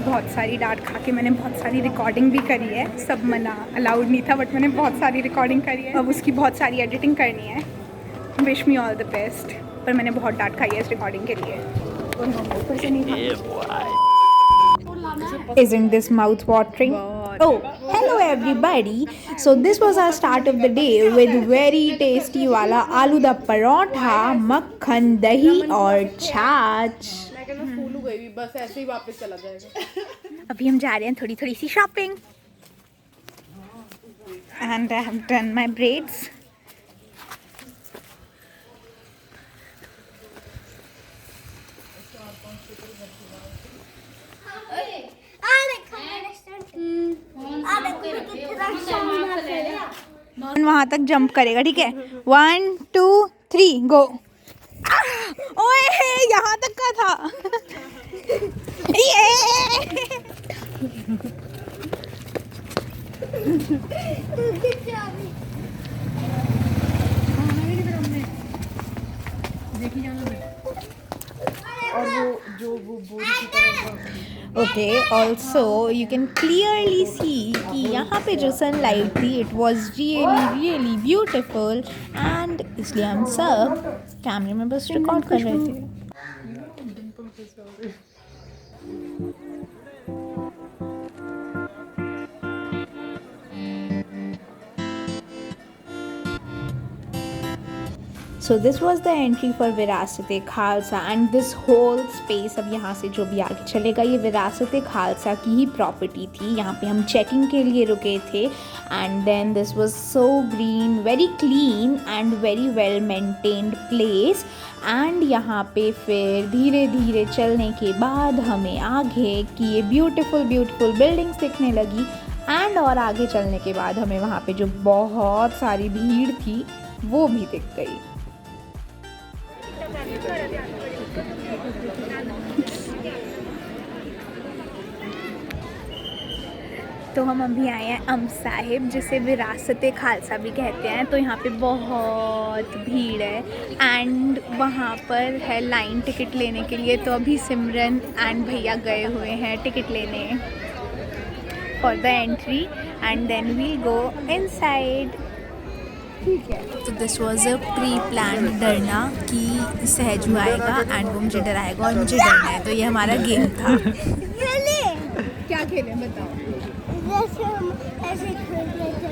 बहुत सारी डांट खा के मैंने बहुत सारी रिकॉर्डिंग भी करी है, सब मना अलाउड नहीं था बट मैंने बहुत सारी रिकॉर्डिंग करी है, अब उसकी बहुत सारी एडिटिंग करनी है। Wish me all the best. पर मैंने बहुत डांट खाई है इस रिकॉर्डिंग के लिए। ऊपर से नहीं खाई। Isn't this mouth watering? Oh, hello everybody. So this was our start of the day with very tasty वाला आलू दा परोठा, मक्खन, दही और छाछ। फूल हो गई बस ऐसे ही वापस चला जाएगा। अभी हम जा रहे हैं थोड़ी थोड़ी सी shopping. And I have done my braids. वहां तक जंप करेगा, ठीक है? 1 2 3 गो। ओए यहाँ तक का था। ये और वो जो वो बोरी की तरह Okay, also you can clearly see कि यहाँ पे जो sunlight थी it was really beautiful and इसलिए हम सब कैमरे में बस रिकॉर्ड कर रहे थे। So this was the entry for विरासत Khalsa and this whole space, अब यहाँ से जो भी आगे चलेगा ये विरासत खालसा की ही प्रॉपर्टी थी। यहाँ पे हम चेकिंग के लिए रुके थे and then this was so green, very clean and very well maintained place and यहाँ पे फिर धीरे धीरे चलने के बाद हमें आगे की ये ब्यूटीफुल बिल्डिंग्स दिखने लगी एंड और आगे चलने के बाद हमें वहाँ पे जो बहुत सारी भीड़ थी वो भी दिख गई। तो हम अभी आए हैं अम साहिब, जिसे विरासत खालसा भी कहते हैं। तो यहाँ पे बहुत भीड़ है एंड वहाँ पर है लाइन टिकट लेने के लिए। तो अभी सिमरन एंड भैया गए हुए हैं टिकट लेने for the entry and then we'll go inside. ठीक है, तो this was a pre plan डरना कि सहजू आएगा एंड वो मुझे डराएगा और मुझे डरना है। तो ये हमारा गेम था। क्या खेले बताओ। जैसे हम ऐसे खेलते थे।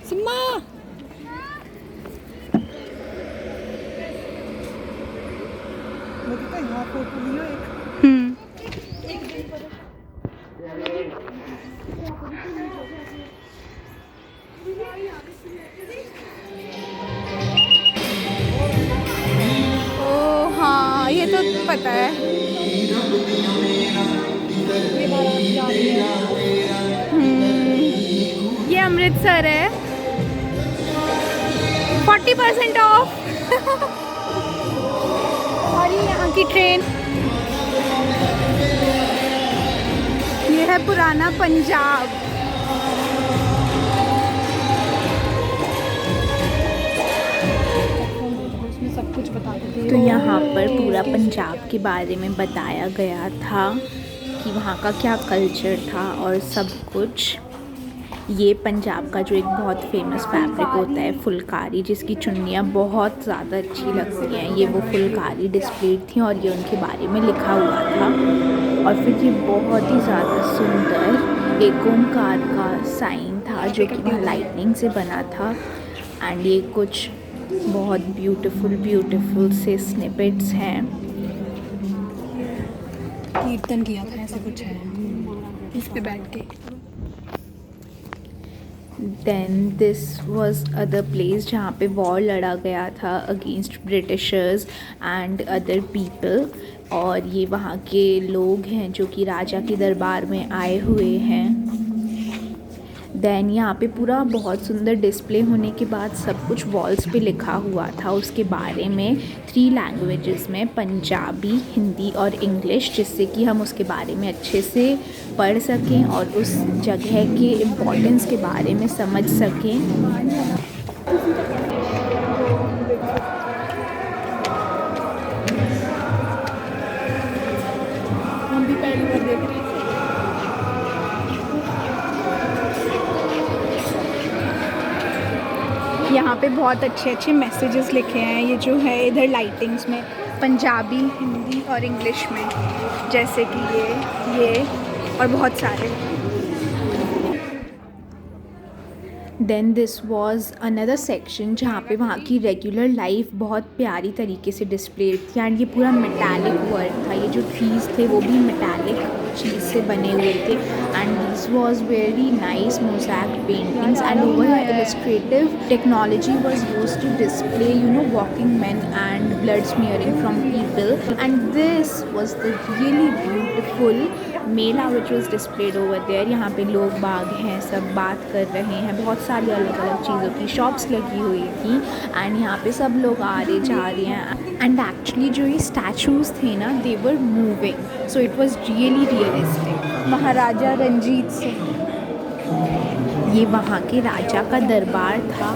सिम्मा लगता है यहाँ फोटो लियो एक। ओह हाँ, ये तो पता है। ये अमृतसर है। 40% ऑफ। और ये यहाँ की ट्रेन। ये है पुराना पंजाब। सब कुछ बता देते। तो यहाँ पर पूरा पंजाब के बारे में बताया गया था कि वहाँ का क्या कल्चर था और सब कुछ। ये पंजाब का जो एक बहुत फेमस फैब्रिक होता है फुलकारी, जिसकी चुन्नियाँ बहुत ज़्यादा अच्छी लगती हैं, ये वो फुलकारी डिस्प्लेड थी और ये उनके बारे में लिखा हुआ था। और फिर ये बहुत ही ज़्यादा सुंदर एक ओमकार का साइन था जो कि वहाँ लाइटनिंग से बना था एंड ये कुछ बहुत ब्यूटीफुल से स्निपेट्स हैं। कीर्तन किया था ऐसे कुछ है इस पे बैठ के। Then this was other place जहाँ पे वॉर लड़ा गया था against britishers and other people. और ये वहाँ के लोग हैं जो कि राजा के दरबार में आए हुए हैं। देन यहाँ पे पूरा बहुत सुंदर डिस्प्ले होने के बाद सब कुछ वॉल्स पे लिखा हुआ था उसके बारे में 3 लैंग्वेजेस में, पंजाबी, हिंदी और इंग्लिश, जिससे कि हम उसके बारे में अच्छे से पढ़ सकें और उस जगह के इम्पोर्टेंस के बारे में समझ सकें। हम भी पहली बार देख रहे थे। यहाँ पे बहुत अच्छे अच्छे मैसेजेस लिखे हैं। ये जो है इधर लाइटिंग्स में पंजाबी, हिंदी और इंग्लिश में, जैसे कि ये और बहुत सारे। Then this was another section जहाँ पे वहाँ की रेगुलर लाइफ बहुत प्यारी तरीके से डिस्प्लेड थी। एंड ये पूरा मेटालिक वर्क था, ये जो ट्रीज़ थे वो भी मेटालिक चीज़ से बने हुए थे। And this was very nice mosaic paintings and over illustrative technology was use to display walking man and blood smearing from people. And this was the really beautiful mela which was displayed over there. यहाँ पे लोग बाग हैं, सब बात कर रहे हैं, बहुत सारी अलग अलग चीज़ों की शॉप्स लगी हुई थी। एंड यहाँ पे सब लोग आ रहे जा रहे हैं। एंड एक्चुअली जो ये स्टैचूज़ थे ना, they were moving, so it was really realistic. Maharaja Ranjit Singh, ये वहाँ के राजा का दरबार था।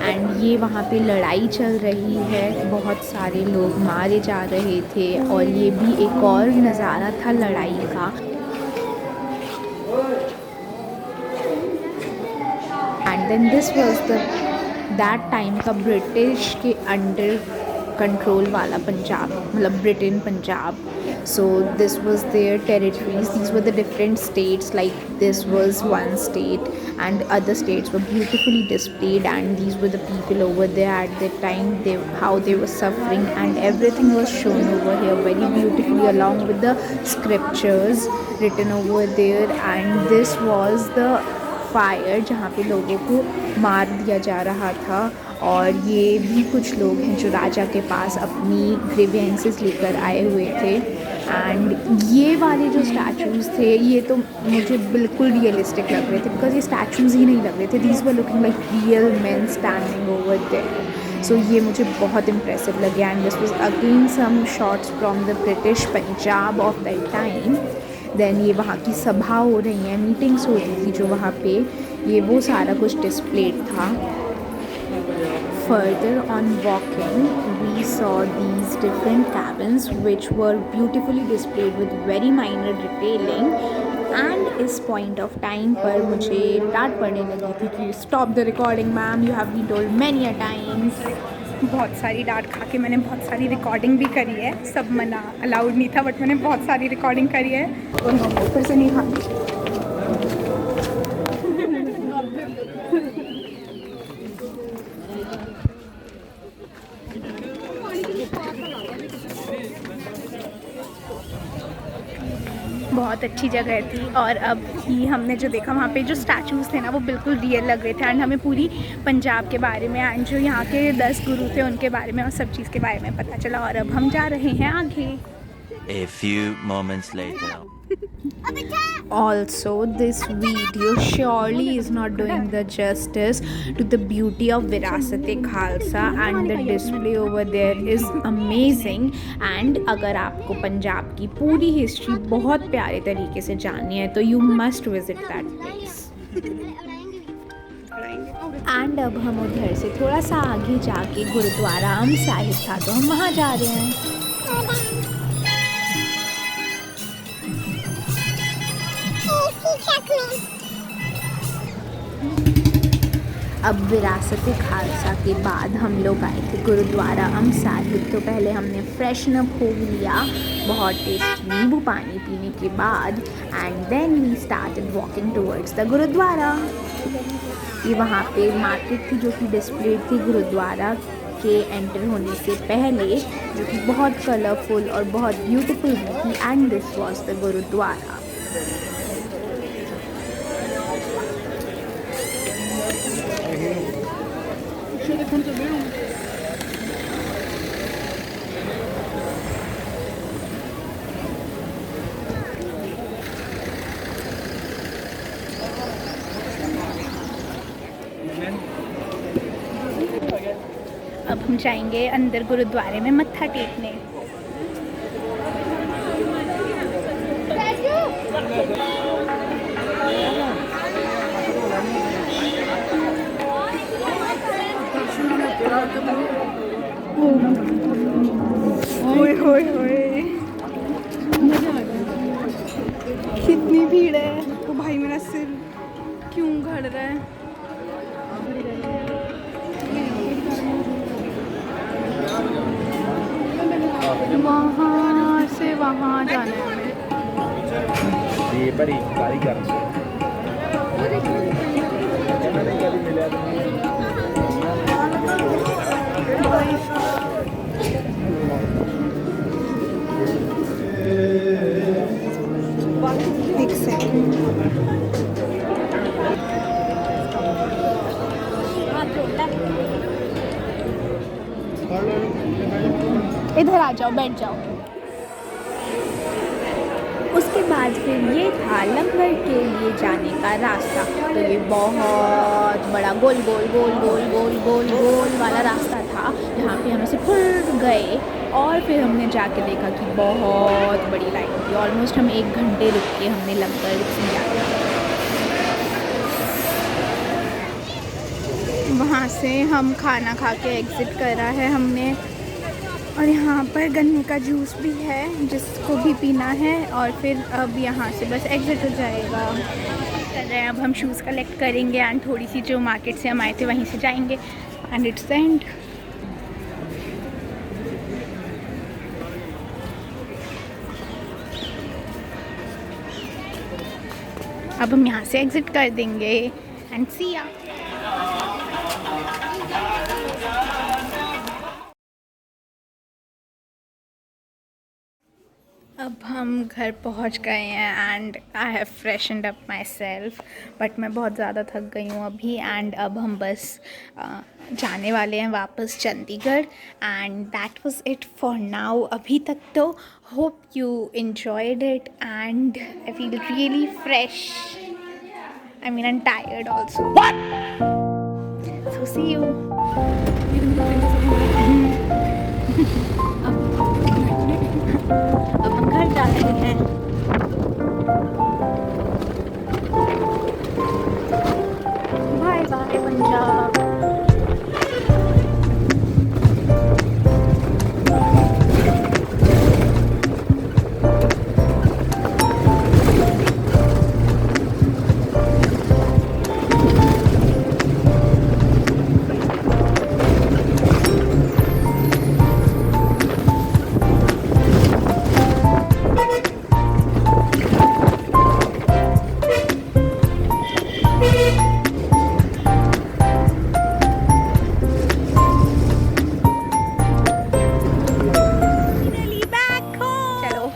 एंड ये वहाँ पे लड़ाई चल रही है, बहुत सारे लोग मारे जा रहे थे। और ये भी एक और नज़ारा था लड़ाई का। And then this was that time का ब्रिटिश के अंडर कंट्रोल वाला पंजाब, मतलब Britain Punjab. So this was their territories. These were the different states. Like this was one state and other states were beautifully displayed, and these were the people over there at that time, how they were suffering, and everything was shown over here very beautifully along with the scriptures written over there. And this was the fire जहाँ पे लोगों को मार दिया जा रहा था। और ये भी कुछ लोग हैं जो राजा के पास अपनी ग्रीवेंसेस लेकर आए हुए थे। एंड ये वाले जो स्टैचूज़ थे ये तो मुझे बिल्कुल रियलिस्टिक लग रहे थे, बिकॉज ये स्टैचूज़ ही नहीं लग रहे थे, these were looking like real man standing over there. So ये मुझे बहुत इम्प्रेसिव लगे। And this was again some shots from the British Punjab of that time. Then ये वहाँ की सभा हो रही हैं, मीटिंग्स हो रही थी जो वहाँ पे, ये वो सारा कुछ डिस्प्लेड था। Further on walking, we saw these different cabins which were beautifully displayed with very minor detailing. And इस point of time पर मुझे डांट पड़ने लगी थी कि stop the recording ma'am, you have been told many a times। बहुत सारी डांट खा के मैंने बहुत सारी रिकॉर्डिंग भी करी है, सब मना अलाउड नहीं था, बट मैंने बहुत सारी रिकॉर्डिंग करी है। फिर से नहीं खाती। बहुत अच्छी जगह थी। और अब ही हमने जो देखा वहाँ पे जो स्टैचूज़ थे ना वो बिल्कुल रियल लग रहे थे। एंड हमें पूरी पंजाब के बारे में एंड जो यहाँ के 10 गुरु थे उनके बारे में और सब चीज़ के बारे में पता चला। और अब हम जा रहे हैं आगे। A few moments later. Also, this video surely is not doing the justice to the beauty of Virasat-e-Khalsa, and the display over there is amazing. And अगर आपको पंजाब की पूरी हिस्ट्री बहुत प्यारे तरीके से जाननी है तो you must visit that place. And अब हम उधर से थोड़ा सा आगे जाके गुरुद्वारा अम साहिब था तो हम वहाँ जा रहे हैं। अब विरासत-ए-खालसा के बाद हम लोग आए थे गुरुद्वारा अम साहिब। तो पहले हमने फ्रेशन अप हो लिया बहुत टेस्टी नींबू पानी पीने के बाद। And then we started walking towards the gurdwara. ये वहाँ पे मार्केट थी जो कि डिस्प्लेड थी गुरुद्वारा के एंटर होने से पहले, जो कि बहुत कलरफुल और बहुत ब्यूटीफुल भी थी। And this was the gurdwara. अब हम जाएंगे अंदर गुरुद्वारे में मत्था टेकने। ओए होए होए, कितनी भीड़ है। तो भाई मेरा सिर क्यों घड़ रहा है? वहाँ से वहाँ जाना है हमें। ये बड़ी कारीगर एक सेकंड। इधर आ जाओ, बैठ जाओ। उसके बाद फिर ये था लंगर के लिए जाने का रास्ता। तो ये बहुत बड़ा गोल गोल गोल गोल गोल गोल गोल वाला रास्ता था, जहाँ पे हम ऐसे फिर गए और फिर हमने जाके देखा कि बहुत बड़ी लाइन थी। ऑलमोस्ट हम 1 घंटे रुक के हमने लंगर लिया। वहाँ से हम खाना खा के एग्ज़िट करा है हमने, और यहाँ पर गन्ने का जूस भी है जिसको भी पीना है। और फिर अब यहाँ से बस एग्ज़िट हो जाएगा। कर रहे हैं अब हम शूज़ कलेक्ट करेंगे एंड थोड़ी सी जो मार्केट से हम आए थे वहीं से जाएंगे एंड इट्स द एंड। अब हम यहाँ से एग्ज़िट कर देंगे एंड सी या। अब हम घर पहुंच गए हैं and I have freshened up my self, but मैं बहुत ज़्यादा थक गई हूँ अभी। एंड अब हम बस जाने वाले हैं वापस Chandigarh and that was it for now अभी तक। तो hope you enjoyed it and I feel really fresh. I mean, I'm tired also. What? So see you. अब हम घर जा रहे हैं। Bye bye Punjab.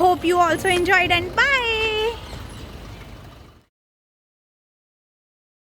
Hope you also enjoyed and bye.